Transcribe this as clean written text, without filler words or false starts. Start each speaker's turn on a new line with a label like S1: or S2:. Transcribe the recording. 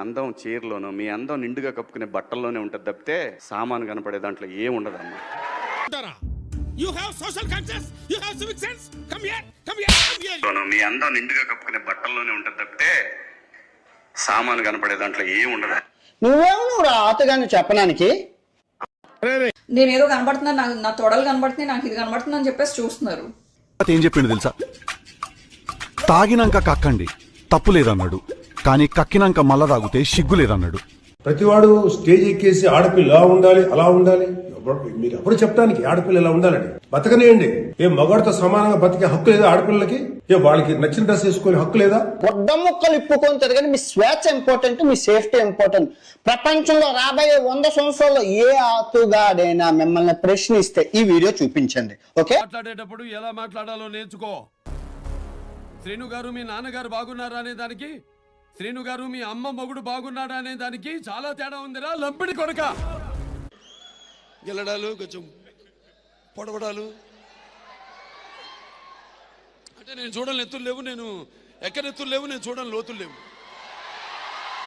S1: అందం చీరలోనూ, మీ అందం నిండుగా కప్పుకునే బట్టల్లోనే ఉంటుంది తప్పితే సామాను కనపడే దాంట్లో ఏం ఉండదమ్మా. మీ అందం నిండుగా కప్పుకునే బట్టల్లోనే ఉంటుంది తప్పితే సామాను కనపడే దాంట్లో ఏం ఉండదు.
S2: నువ్వు ఆతగాని చెప్పడానికి
S3: నేను ఏదో కనబడుతున్నా, నా తొడలు కనబడుతున్నాయి, నాకు ఇది కనబడుతుంది అని చెప్పేసి చూస్తున్నారు.
S4: ఏం చెప్పిండు తెలుసా? తాగినాక కక్కండి తప్పు లేదన్నాడు, కానీ కక్కినాక మళ్ళా తాగితే సిగ్గు లేదన్నాడు.
S5: ప్రతివాడు స్టేజ్ ఎక్కేసి ఆడపిల్ల ఇలా ఉండాలి అలా ఉండాలి, మీరు ఎప్పుడు చెప్పడానికి ఆడపిల్ల ఇలా ఉండాలని బతకనేయండి. ఏ మగాడితో సమానంగా బతికే హక్కు లేదా ఆడపిల్లలకి? ఏ వాళ్ళకి నచ్చిన డ్రెస్ వేసుకునే హక్కు లేదా?
S2: బొడ్డ ముక్కలు ఇప్పుకొని తిరగని మీ స్వేచ్ఛ ఇంపార్టెంట్, మీ సేఫ్టీ ఇంపార్టెంట్. ప్రపంచంలో రాబోయే 100 సంవత్సరాల్లో ఏ ఆతుగాడైనా మిమ్మల్ని ప్రశ్నిస్తే ఈ వీడియో చూపించండి. ఓకే,
S6: మాట్లాడేటప్పుడు ఎలా మాట్లాడాలో నేర్చుకో. శ్రీను గారు మీ నాన్నగారు బాగున్నారా అనే దానికి, శ్రీను గారు మీ అమ్మ మొగుడు బాగున్నాడా అనే దానికి చాలా తేడా ఉందిరా లంపిడి కొడక. గెలడాలు కొంచెం పొడవడాలు అంటే నేను చూడని ఎత్తులు లేవు, నేను ఎక్కడెత్తులు లేవు, నేను చూడని లోతులు లేవు.